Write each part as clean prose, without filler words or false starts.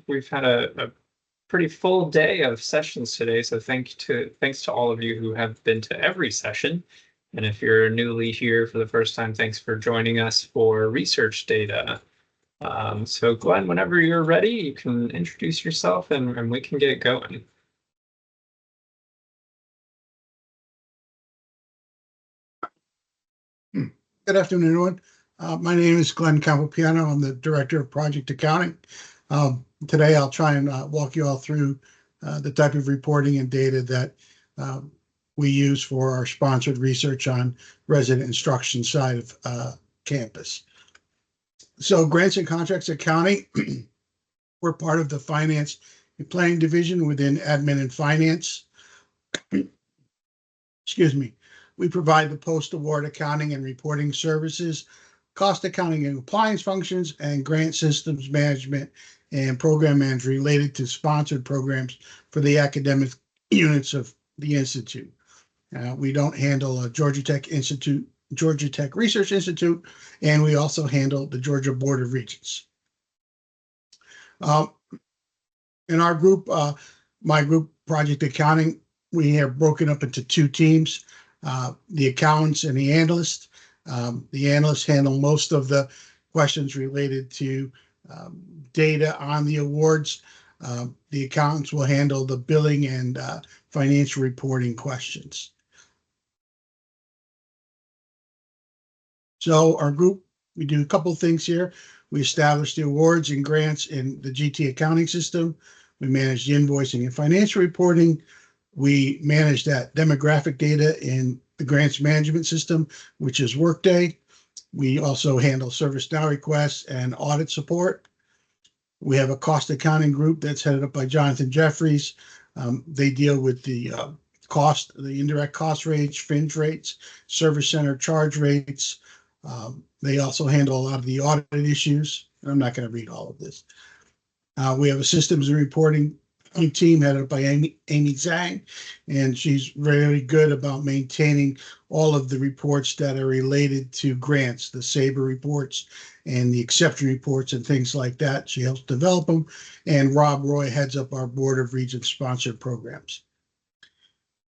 We've had a pretty full day of sessions today, so thanks to all of you who have been to every session. And if you're newly here for the first time, thanks for joining us for research data. So Glenn, whenever you're ready, you can introduce yourself and we can get going. Good afternoon, everyone. My name is Glenn Campopiano. I'm the Director of Project Accounting. Today, I'll try and walk you all through the type of reporting and data that we use for our sponsored research on resident instruction side of campus. So grants and contracts accounting, we're part of the finance and planning division within admin and finance. Excuse me. We provide the post-award accounting and reporting services, cost accounting and compliance functions, and grant systems management and program management related to sponsored programs for the academic units of the Institute. We don't handle Georgia Tech Research Institute, and we also handle the Georgia Board of Regents. In our group, my group, Project Accounting, we have broken up into two teams. The accountants and the analysts. The analysts handle most of the questions related to data on the awards. The accountants will handle the billing and financial reporting questions. So our group, we do a couple of things here. We establish the awards and grants in the GT accounting system. We manage the invoicing and financial reporting. We manage that demographic data in the grants management system, which is Workday. We also handle ServiceNow requests and audit support. We have a cost accounting group that's headed up by Jonathan Jeffries. They deal with the indirect cost rates, fringe rates, service center charge rates. They also handle a lot of the audit issues. And I'm not going to read all of this. We have a systems and reporting team headed up by Amy Zhang, and she's very good about maintaining all of the reports that are related to grants, the SABRE reports and the exception reports and things like that. She helps develop them, and Rob Roy heads up our Board of Regents sponsored programs.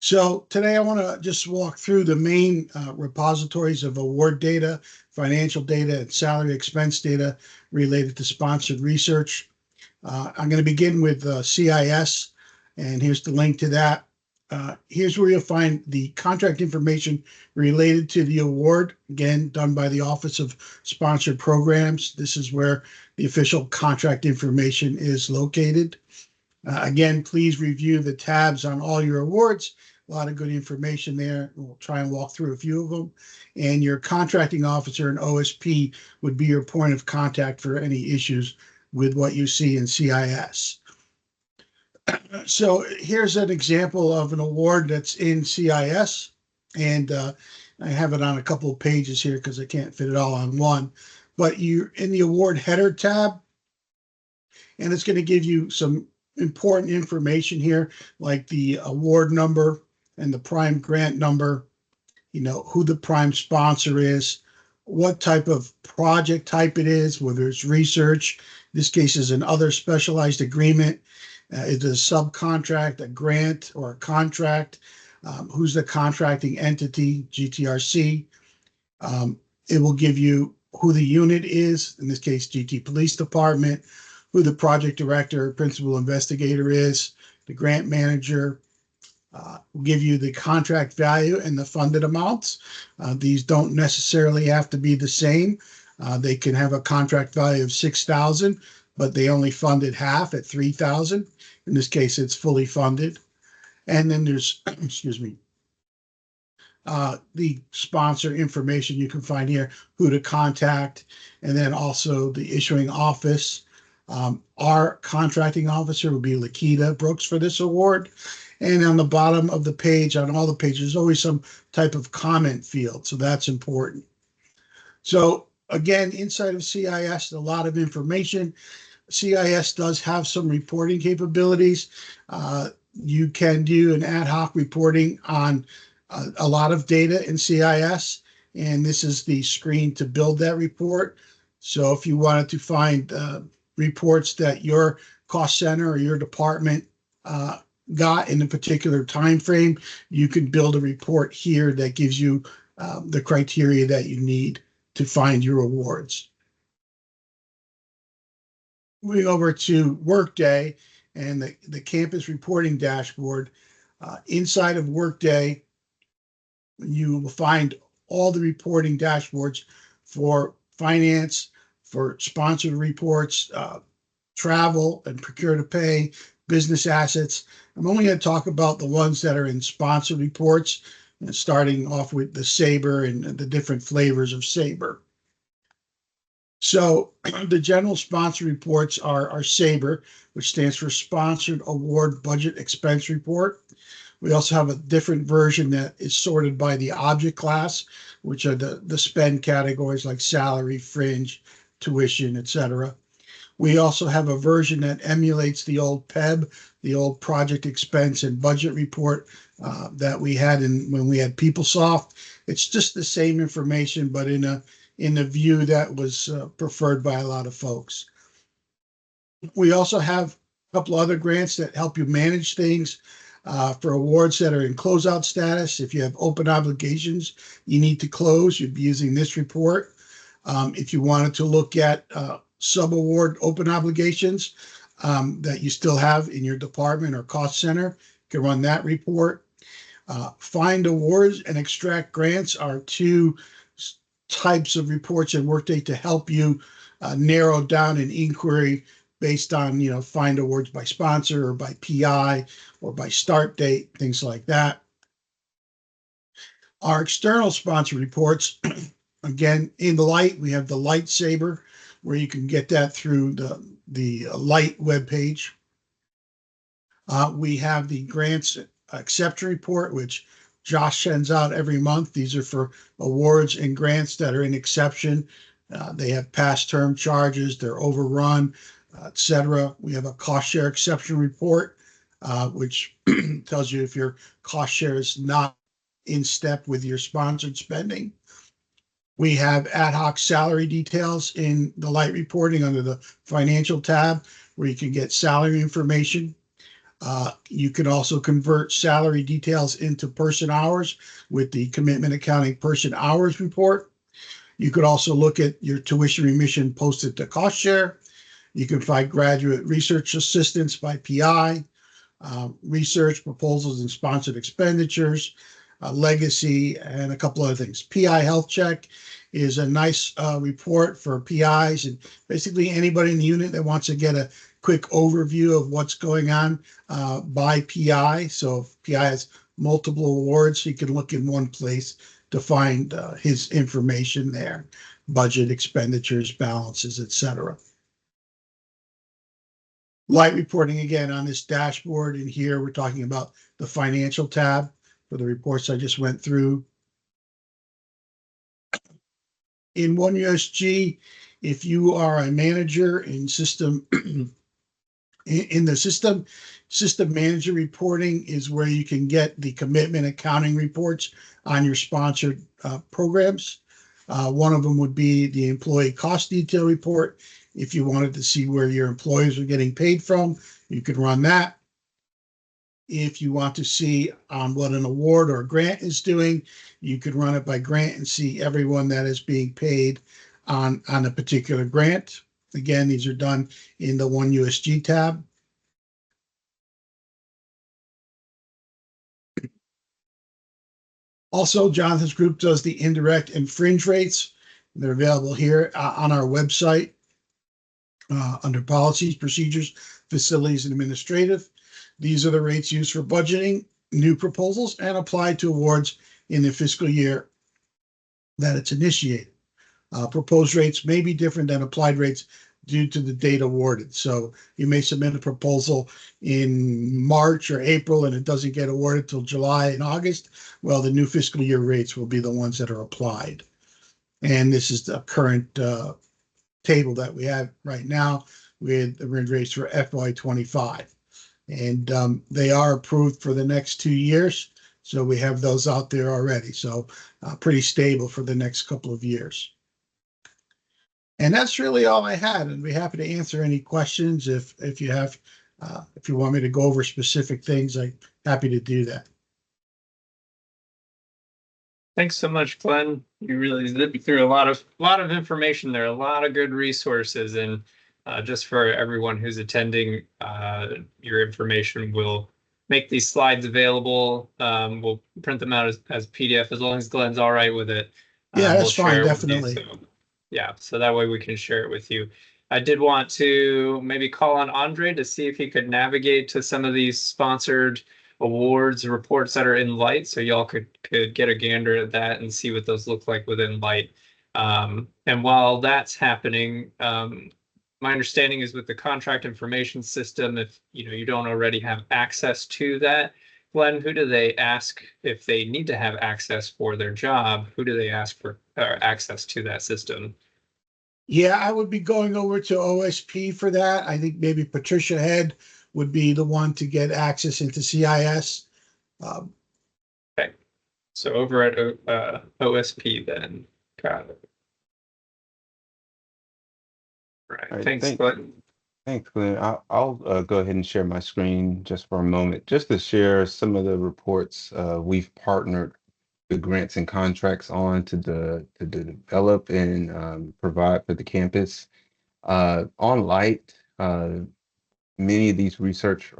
So today I want to just walk through the main repositories of award data, financial data, and salary expense data related to sponsored research. I'm going to begin with CIS, and here's the link to that. Here's where you'll find the contract information related to the award, again, done by the Office of Sponsored Programs. This is where the official contract information is located. Again, please review the tabs on all your awards. A lot of good information there. We'll try and walk through a few of them. And your contracting officer and OSP would be your point of contact for any issues with what you see in CIS. So here's an example of an award that's in CIS, and I have it on a couple of pages here because I can't fit it all on one, but you're in the award header tab, and it's going to give you some important information here, like the award number and the prime grant number, who the prime sponsor is, what type of project type it is, whether it's research, this case is an other specialized agreement, is it a subcontract, a grant, or a contract, who's the contracting entity, GTRC. It will give you who the unit is, in this case, GT Police Department, who the project director, principal investigator is, the grant manager, will give you the contract value and the funded amounts. These don't necessarily have to be the same. They can have a contract value of $6,000, but they only funded half at $3,000. In this case, it's fully funded. And then there's, excuse me, the sponsor information you can find here, who to contact, and then also the issuing office. Our contracting officer will be Lakita Brooks for this award. And on the bottom of the page, on all the pages, there's always some type of comment field. So that's important. So again, inside of CIS, a lot of information. CIS does have some reporting capabilities. You can do an ad hoc reporting on a lot of data in CIS, and this is the screen to build that report. So if you wanted to find reports that your cost center or your department got in a particular time frame, you can build a report here that gives you the criteria that you need to find your awards. Moving over to Workday and the campus reporting dashboard. Inside of Workday, you will find all the reporting dashboards for finance, for sponsored reports, travel and procure to pay, business assets. I'm only going to talk about the ones that are in sponsored reports, starting off with the Sabre and the different flavors of Sabre. So the general sponsor reports are Sabre, which stands for Sponsored Award Budget Expense Report. We also have a different version that is sorted by the object class, which are the spend categories like salary, fringe, tuition, etc. We also have a version that emulates the old PEB, the old project expense and budget report that we had when we had PeopleSoft. It's just the same information, but in a view that was preferred by a lot of folks. We also have a couple other grants that help you manage things for awards that are in closeout status. If you have open obligations you need to close, you'd be using this report. If you wanted to look at sub-award open obligations that you still have in your department or cost center, you can run that report. Find awards and extract grants are two types of reports in Workday to help you narrow down an inquiry based on, find awards by sponsor or by PI or by start date, things like that. Our external sponsor reports, again, in the Light, we have the Light Sabre, where you can get that through the Light webpage. We have the grants exception report, which Josh sends out every month. These are for awards and grants that are in exception. They have past term charges, they're overrun, etc. We have a cost share exception report, which tells you if your cost share is not in step with your sponsored spending. We have ad hoc salary details in the Light reporting under the financial tab, where you can get salary information. You can also convert salary details into person hours with the commitment accounting person hours report. You could also look at your tuition remission posted to cost share. You can find graduate research assistance by PI, research proposals and sponsored expenditures, legacy, and a couple other things. PI Health Check is a nice report for PIs and basically anybody in the unit that wants to get a quick overview of what's going on by PI. So if PI has multiple awards, he can look in one place to find his information there, budget, expenditures, balances, etc. Light reporting again on this dashboard, and here we're talking about the financial tab for the reports I just went through. In OneUSG, if you are a manager in system in the system manager reporting is where you can get the commitment accounting reports on your sponsored programs. One of them would be the employee cost detail report. If you wanted to see where your employees are getting paid from, you could run that. If you want to see what an award or a grant is doing, you could run it by grant and see everyone that is being paid on a particular grant. Again, these are done in the OneUSG tab. Also, Jonathan's group does the indirect and fringe rates. They're available here on our website under policies, procedures, facilities, and administrative. These are the rates used for budgeting new proposals and applied to awards in the fiscal year that it's initiated. Proposed rates may be different than applied rates due to the date awarded. So you may submit a proposal in March or April and it doesn't get awarded till July and August. Well, the new fiscal year rates will be the ones that are applied. And this is the current table that we have right now with the rates for FY25. And they are approved for the next 2 years. So we have those out there already. So pretty stable for the next couple of years. And that's really all I had. And be happy to answer any questions if you have, if you want me to go over specific things, I'm happy to do that. Thanks so much, Glenn. You really lived through a lot of information there, a lot of good resources, and just for everyone who's attending, your information will make these slides available. We'll print them out as PDF as long as Glenn's all right with it. Yeah, We'll that's fine, share it with you. definitely. So yeah, so that way we can share it with you. I did want to maybe call on Andre to see if he could navigate to some of these sponsored awards reports that are in Light, so y'all could get a gander at that and see what those look like within Light. And while that's happening, my understanding is with the contract information system, if you don't already have access to that, Glenn, who do they ask if they need to have access for their job? Who do they ask for access to that system? Yeah, I would be going over to OSP for that. I think maybe Patricia Head would be the one to get access into CIS. Um, Okay, so over at OSP then. Got it. Right. All right, Thanks, Glenn. thanks, Glenn. I'll go ahead and share my screen just for a moment, just to share some of the reports we've partnered the grants and contracts on to develop and provide for the campus. On Light, many of these research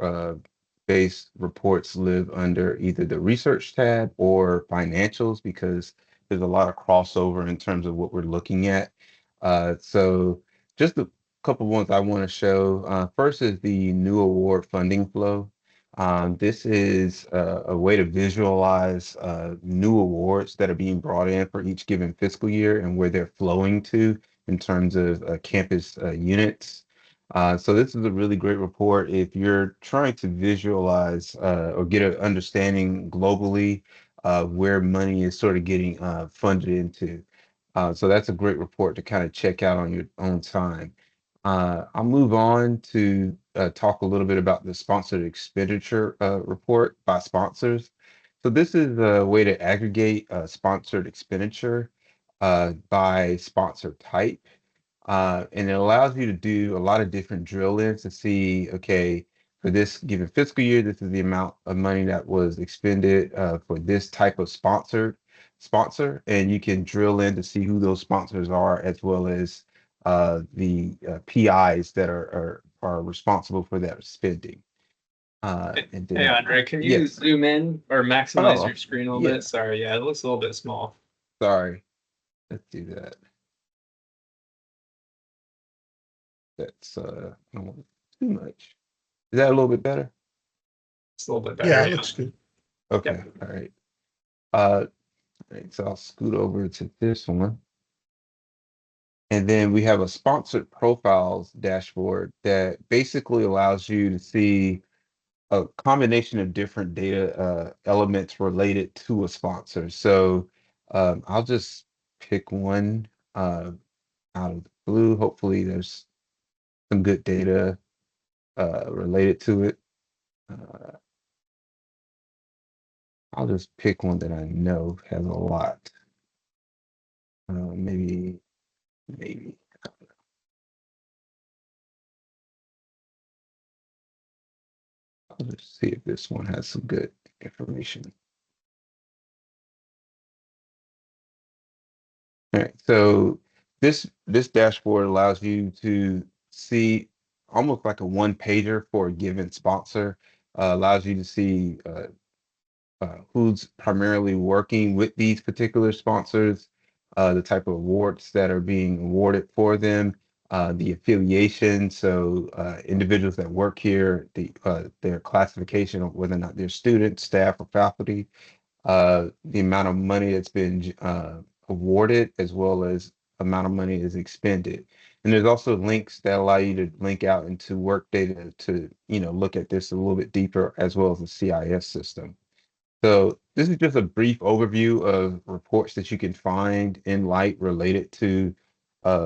based reports live under either the research tab or financials because there's a lot of crossover in terms of what we're looking at. So just a couple ones I want to show. First is the new award funding flow. This is a way to visualize new awards that are being brought in for each given fiscal year and where they're flowing to in terms of campus units. So this is a really great report if you're trying to visualize or get an understanding globally where money is sort of getting funded into. So that's a great report to kind of check out on your own time. I'll move on to talk a little bit about the sponsored expenditure report by sponsors. So this is a way to aggregate sponsored expenditure by sponsor type. And it allows you to do a lot of different drill ins to see, okay, for this given fiscal year, this is the amount of money that was expended for this type of sponsor, and you can drill in to see who those sponsors are, as well as the PIs that are responsible for that spending. And Hey, then, Andre, can you yes. zoom in or maximize Oh, your screen a little yeah. bit? Sorry, yeah, it looks a little bit small. Sorry. Let's do that. That's I don't want too much. Is that a little bit better? It's a little bit yeah, better. it Yeah. looks good. Okay. Yep. All right. All right, so I'll scoot over to this one. And then we have a sponsored profiles dashboard that basically allows you to see a combination of different data elements related to a sponsor. So I'll just pick one out of the blue. Hopefully there's some good data related to it. Uh, I'll just pick one that I know has a lot. Maybe. I'll just see if this one has some good information. All right, so this dashboard allows you to see almost like a one pager for a given sponsor. Allows you to see who's primarily working with these particular sponsors, the type of awards that are being awarded for them, the affiliation, so individuals that work here, their classification of whether or not they're students, staff, or faculty, the amount of money that's been awarded, as well as amount of money is expended. And there's also links that allow you to link out into work data to, look at this a little bit deeper, as well as the CIS system. So this is just a brief overview of reports that you can find in Light related to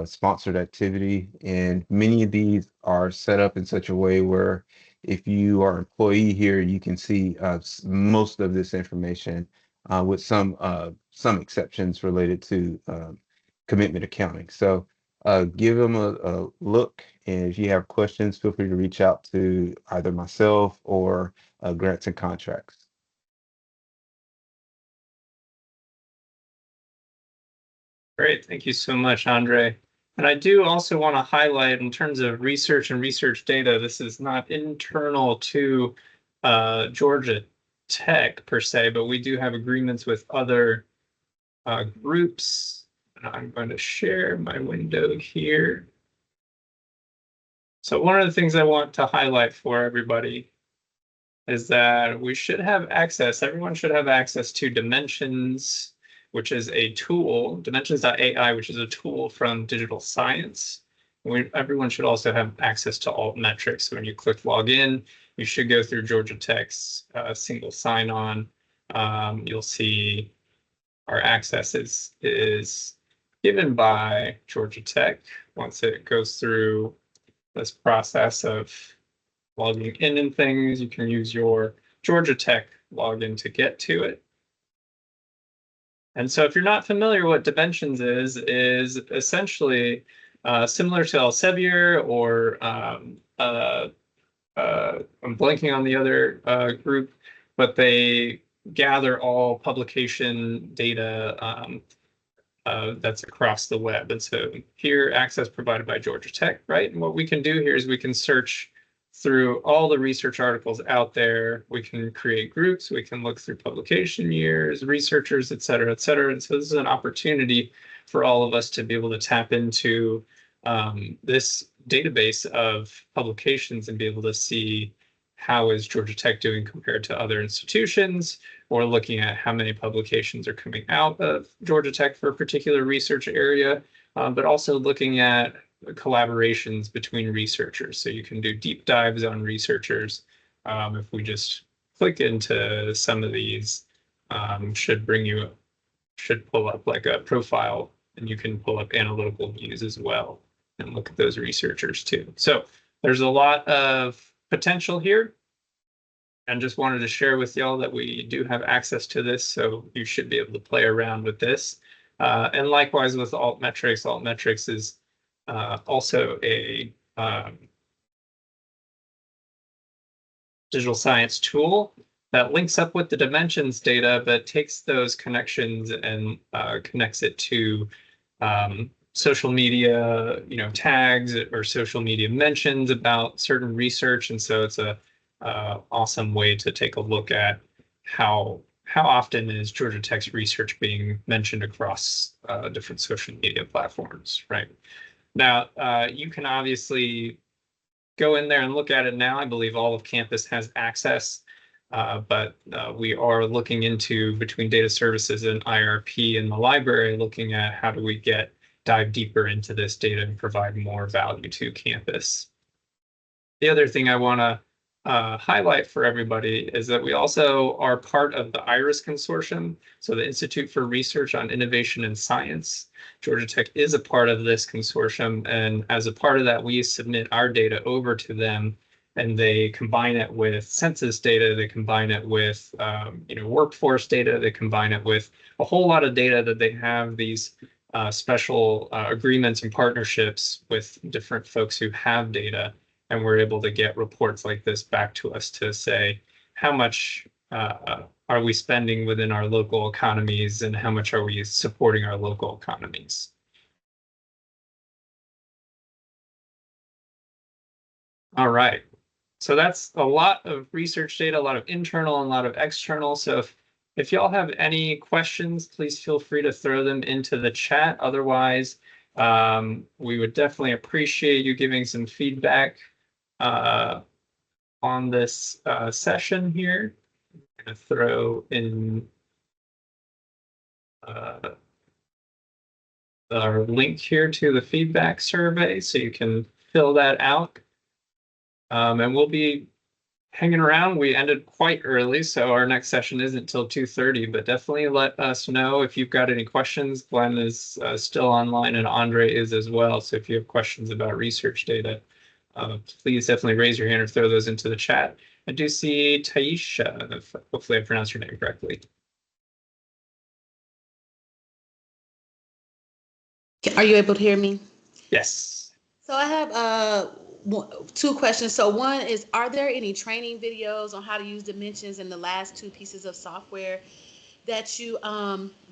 sponsored activity. And many of these are set up in such a way where if you are an employee here, you can see most of this information with some exceptions related to commitment accounting. So give them a look. And if you have questions, feel free to reach out to either myself or Grants and Contracts. Great. Thank you so much, Andre. And I do also want to highlight in terms of research and research data, this is not internal to Georgia Tech per se, but we do have agreements with other groups. And I'm going to share my window here. So one of the things I want to highlight for everybody is that we should have access, everyone should have access to Dimensions, which is a tool, Dimensions.ai, which is a tool from digital science. Everyone should also have access to altmetrics. So when you click login, you should go through Georgia Tech's single sign-on. You'll see our access is given by Georgia Tech. Once it goes through this process of logging in and things, you can use your Georgia Tech login to get to it. And so if you're not familiar what Dimensions is essentially similar to Elsevier or I'm blanking on the other group, but they gather all publication data that's across the web. And so here, access provided by Georgia Tech, right? And what we can do here is we can search through all the research articles out there. We can create groups, we can look through publication years, researchers, et cetera, et cetera. And so this is an opportunity for all of us to be able to tap into this database of publications and be able to see how is Georgia Tech doing compared to other institutions, or looking at how many publications are coming out of Georgia Tech for a particular research area, but also looking at collaborations between researchers. So you can do deep dives on researchers. If we just click into some of these, should pull up like a profile, and you can pull up analytical views as well and look at those researchers too. So there's a lot of potential here, and just wanted to share with y'all that we do have access to this, so you should be able to play around with this. And likewise with altmetrics, altmetrics is also a digital science tool that links up with the Dimensions data, but takes those connections and connects it to social media, tags or social media mentions about certain research. And so it's a awesome way to take a look at how often is Georgia Tech's research being mentioned across different social media platforms, right? Now, you can obviously go in there and look at it now. I believe all of campus has access, but we are looking into, between data services and IRP in the library, looking at how do we dive deeper into this data and provide more value to campus. The other thing I want to highlight for everybody is that we also are part of the IRIS consortium, so the Institute for Research on Innovation and Science. Georgia Tech is a part of this consortium, and as a part of that, we submit our data over to them, and they combine it with census data, they combine it with workforce data, they combine it with a whole lot of data that they have these special agreements and partnerships with different folks who have data. And we're able to get reports like this back to us to say, how much are we spending within our local economies, and how much are we supporting our local economies? All right. So that's a lot of research data, a lot of internal and a lot of external. So if y'all have any questions, please feel free to throw them into the chat. Otherwise, we would definitely appreciate you giving some feedback on this session here. I'm going to throw in our link here to the feedback survey, so you can fill that out. And we'll be hanging around. We ended quite early, so our next session isn't until 2:30, but definitely let us know if you've got any questions. Glenn is still online, and Andre is as well. So if you have questions about research data, please definitely raise your hand or throw those into the chat. I do see Taisha, hopefully I pronounced your name correctly. Are you able to hear me? Yes. So I have two questions. So one is, are there any training videos on how to use dimensions in the last two pieces of software that you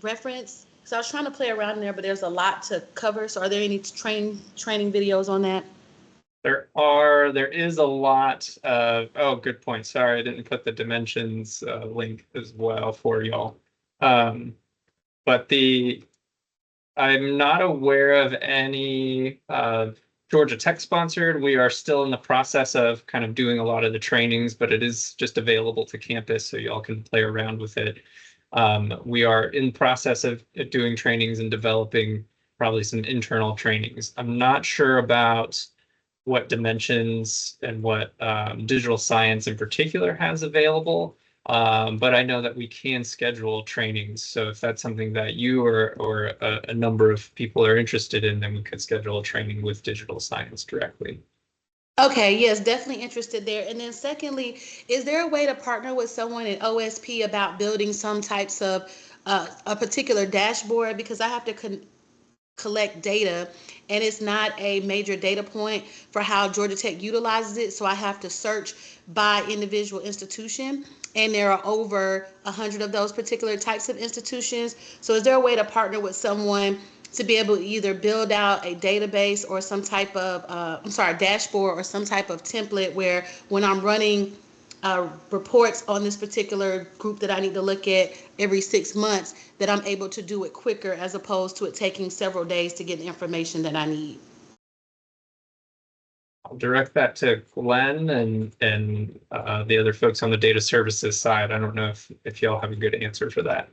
reference? So I was trying to play around in there, but there's a lot to cover. So are there any training videos on that? There is a lot of, oh, good point. Sorry, I didn't put the dimensions link as well for y'all. But I'm not aware of any Georgia Tech sponsored. We are still in the process of kind of doing a lot of the trainings, but it is just available to campus, so y'all can play around with it. We are in process of doing trainings and developing probably some internal trainings. I'm not sure about what dimensions and what digital science in particular has available. But I know that we can schedule trainings. So if that's something that you or a number of people are interested in, then we could schedule a training with digital science directly. Okay, yes, definitely interested there. And then secondly, is there a way to partner with someone at OSP about building some types of a particular dashboard? Because I have to collect data and it's not a major data point for how Georgia Tech utilizes it. So I have to search by individual institution, and there are over 100 of those particular types of institutions. So is there a way to partner with someone to be able to either build out a database or some type of dashboard or some type of template where when I'm running reports on this particular group that I need to look at every 6 months, that I'm able to do it quicker as opposed to it taking several days to get the information that I need? I'll direct that to Glenn and the other folks on the data services side. I don't know if y'all have a good answer for that.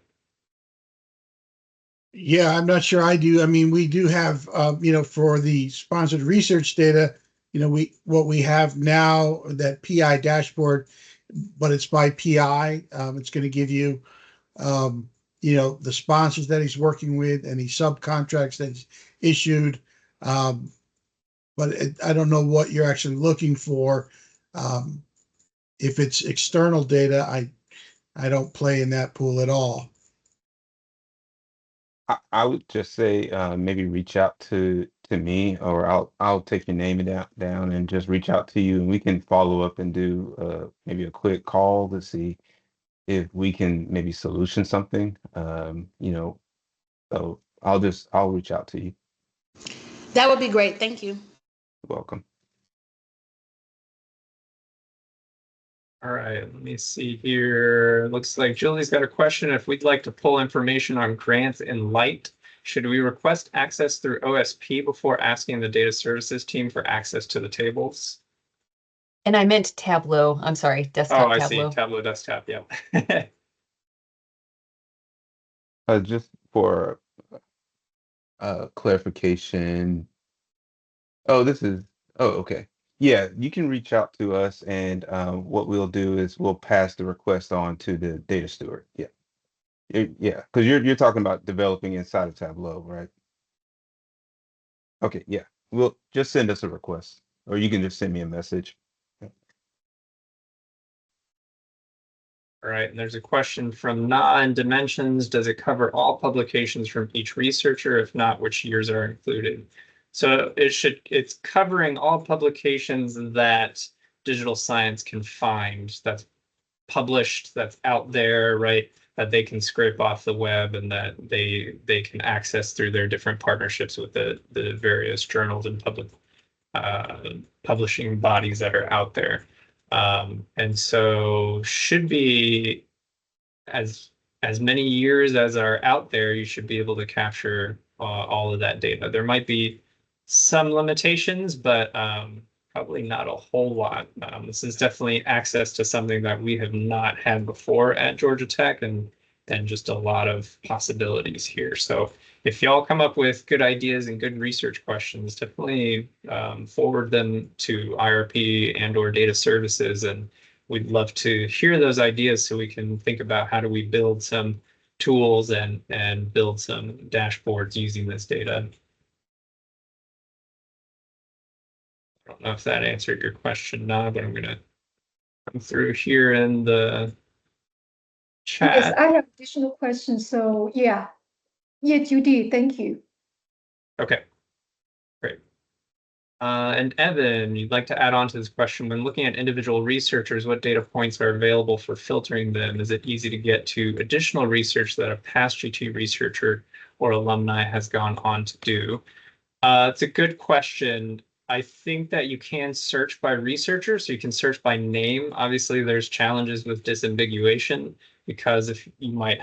Yeah, I'm not sure I do. I mean, we do have, for the sponsored research data, what we have now, that PI dashboard, but it's by PI. It's going to give you, the sponsors that he's working with, any subcontracts that he's issued. But I don't know what you're actually looking for. If it's external data, I don't play in that pool at all. I would just say maybe reach out to me, or I'll take your name down and just reach out to you, and we can follow up and do maybe a quick call to see if we can maybe solution something. So I'll reach out to you. That would be great. Thank you. You're welcome. All right, let me see here. Looks like Julie's got a question. If we'd like to pull information on grants in Light, should we request access through OSP before asking the data services team for access to the tables? And I meant Tableau. I'm sorry, desktop Oh, I Tableau. see. Tableau desktop. Yeah. Just for clarification. Oh, okay. Yeah, you can reach out to us, and what we'll do is we'll pass the request on to the data steward. Yeah. Yeah, because you're talking about developing inside of Tableau, right? Okay, yeah. We'll just send us a request, or you can just send me a message. All right, and there's a question from Non-Dimensions. Does it cover all publications from each researcher? If not, which years are included? So it's covering all publications that digital science can find, that's published, that's out there, right? That they can scrape off the web and that they can access through their different partnerships with the various journals and public publishing bodies that are out there. And so should be as many years as are out there, you should be able to capture all of that data. There might be some limitations, but probably not a whole lot. This is definitely access to something that we have not had before at Georgia Tech, and just a lot of possibilities here. So if y'all come up with good ideas and good research questions, definitely forward them to IRP and/or data services, and we'd love to hear those ideas so we can think about how do we build some tools and build some dashboards using this data. I don't know if that answered your question, now, but I'm gonna come through here in the chat. Yes, I have additional questions. So yeah, you did. Thank you. Okay, great. And Evan, you'd like to add on to this question. When looking at individual researchers, what data points are available for filtering them? Is it easy to get to additional research that a past GT researcher or alumni has gone on to do? It's a good question. I think that you can search by researcher, so you can search by name. Obviously, there's challenges with disambiguation because if you might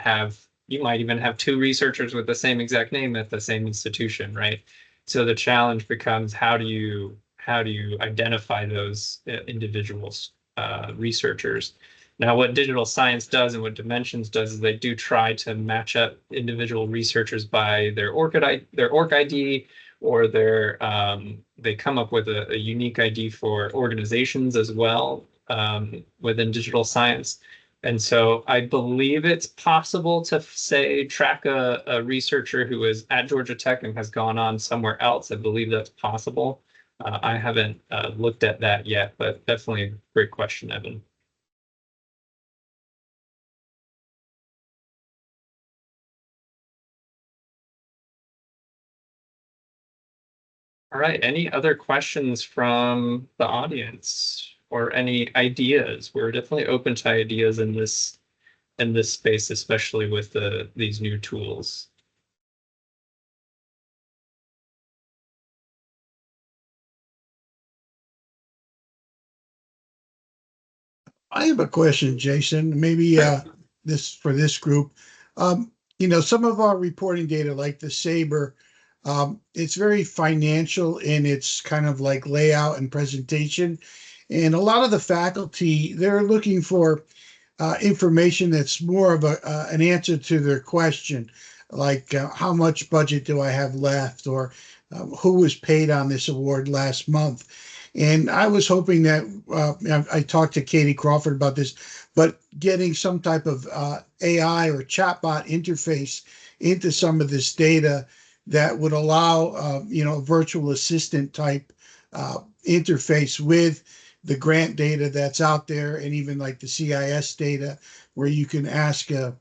even have two researchers with the same exact name at the same institution, right? So the challenge becomes how do you identify those individuals, researchers? Now, what digital science does and what Dimensions does is they do try to match up individual researchers by their org ID, or they come up with a unique ID for organizations as well, within digital science. And so I believe it's possible to say track a researcher who is at Georgia Tech and has gone on somewhere else. I believe that's possible. I haven't looked at that yet, but definitely a great question, Evan. All right, any other questions from the audience or any ideas? We're definitely open to ideas in this space, especially with these new tools. I have a question, Jason, maybe this for this group. Some of our reporting data, like the Sabre, it's very financial in its kind of like layout and presentation. And a lot of the faculty, they're looking for information that's more of an answer to their question, like how much budget do I have left, or who was paid on this award last month. And I was hoping that I talked to Katie Crawford about this, but getting some type of AI or chatbot interface into some of this data that would allow, a virtual assistant type interface with the grant data that's out there, and even like the CIS data, where you can ask a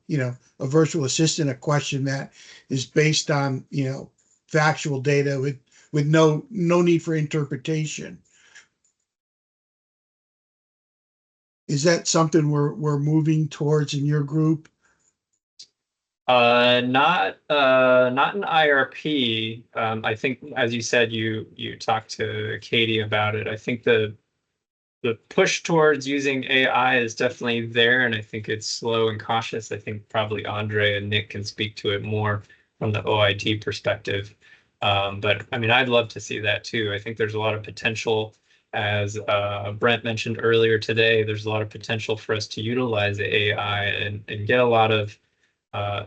virtual assistant a question that is based on factual data with no need for interpretation. Is that something we're moving towards in your group? Not an IRP. I think, as you said, you talked to Katie about it. I think the push towards using AI is definitely there, and I think it's slow and cautious. I think probably Andre and Nick can speak to it more from the OIT perspective. But I mean, I'd love to see that too. I think there's a lot of potential, as Brent mentioned earlier today, there's a lot of potential for us to utilize AI and get a lot of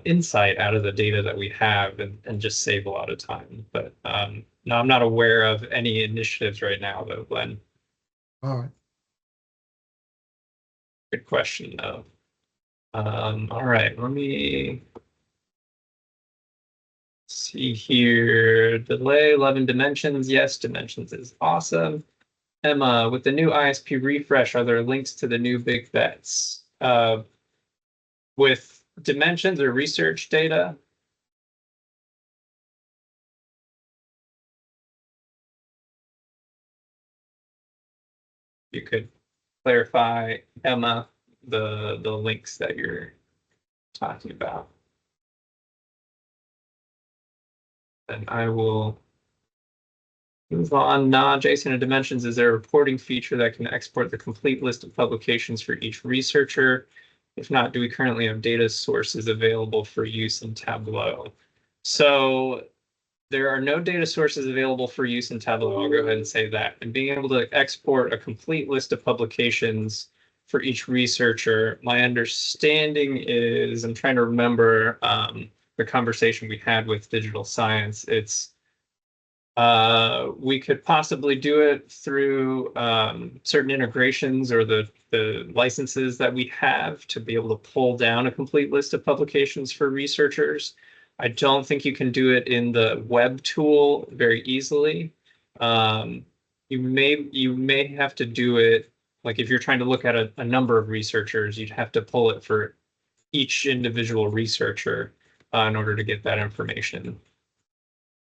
insight out of the data that we have, and just save a lot of time. But no, I'm not aware of any initiatives right now, though, Glenn. All right. Good question, though. All right, let me see here. Delay 11 dimensions. Yes, dimensions is awesome. Emma, with the new ISP refresh, are there links to the new big bets? With dimensions or research data? You could clarify, Emma, the links that you're talking about. And I will move on. Nah, Jason, in Dimensions, is there a reporting feature that can export the complete list of publications for each researcher? If not, do we currently have data sources available for use in Tableau? So there are no data sources available for use in Tableau. I'll go ahead and say that. And being able to export a complete list of publications for each researcher, my understanding is, I'm trying to remember the conversation we had with digital science. It's we could possibly do it through certain integrations or the licenses that we have to be able to pull down a complete list of publications for researchers. I don't think you can do it in the web tool very easily. You may have to do it, like if you're trying to look at a number of researchers, you'd have to pull it for each individual researcher in order to get that information.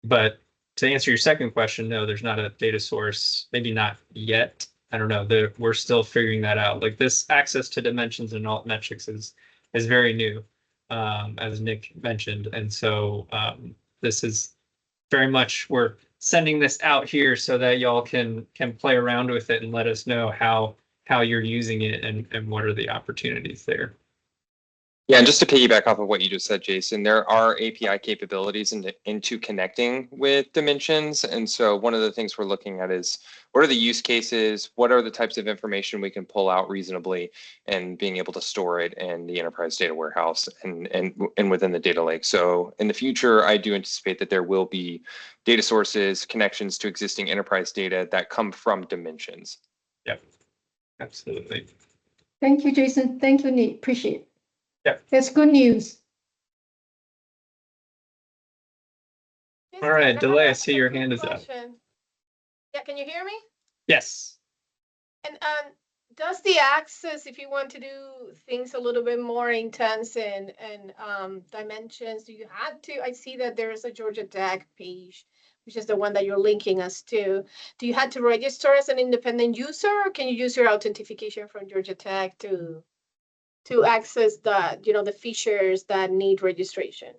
But to answer your second question, no, there's not a data source, maybe not yet. I don't know. We're still figuring that out. Like this access to dimensions and alt metrics is very new, as Nick mentioned. And so this is very much, we're sending this out here so that y'all can play around with it and let us know how you're using it and what are the opportunities there. Yeah, and just to piggyback off of what you just said, Jason, there are API capabilities into connecting with dimensions. And so one of the things we're looking at is what are the use cases? What are the types of information we can pull out reasonably and being able to store it in the enterprise data warehouse and within the data lake. So in the future, I do anticipate that there will be data sources, connections to existing enterprise data that come from dimensions. Yep, absolutely. Thank you, Jason. Thank you, Nick. Appreciate it. Yeah. That's good news. All right, Jason, Delay, I have see a your quick hand is up. question. Yeah, can you hear me? Yes. And does the access, if you want to do things a little bit more intense and dimensions, do you have to? I see that there is a Georgia Tech page, which is the one that you're linking us to. Do you have to register as an independent user, or can you use your authentication from Georgia Tech to access the features that need registration?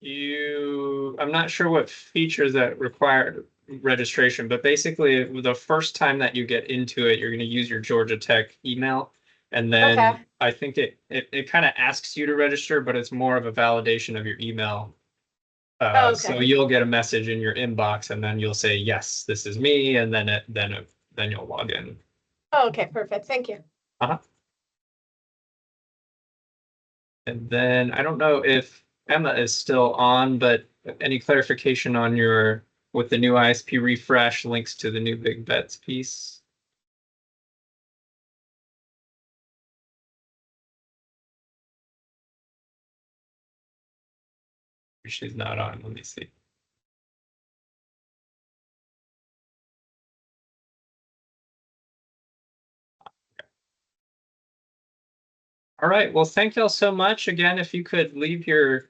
I'm not sure what features that require registration, but basically the first time that you get into it, you're going to use your Georgia Tech email. And then Okay. I think it kind of asks you to register, but it's more of a validation of your email. Okay. So you'll get a message in your inbox and then you'll say, yes, this is me. And then you'll log in. Okay, perfect. Thank you. And then I don't know if Emma is still on, but any clarification on with the new ISP refresh links to the new big bets piece? She's not on. Let me see. All right. Well, thank y'all so much. Again, if you could leave your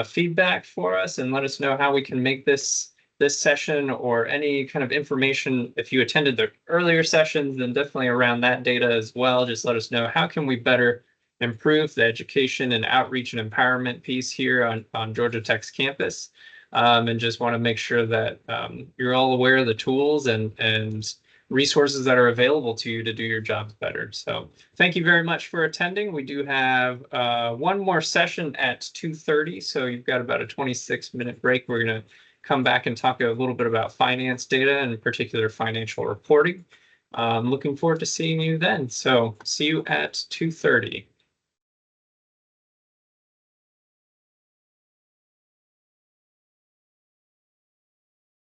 feedback for us and let us know how we can make this session or any kind of information. If you attended the earlier sessions, then definitely around that data as well. Just let us know how can we better improve the education and outreach and empowerment piece here on Georgia Tech's campus. And just want to make sure that you're all aware of the tools and resources that are available to you to do your jobs better. So thank you very much for attending. We do have one more session at 2:30. So you've got about a 26-minute break. We're going to come back and talk a little bit about finance data and in particular financial reporting. Looking forward to seeing you then. So see you at 2:30.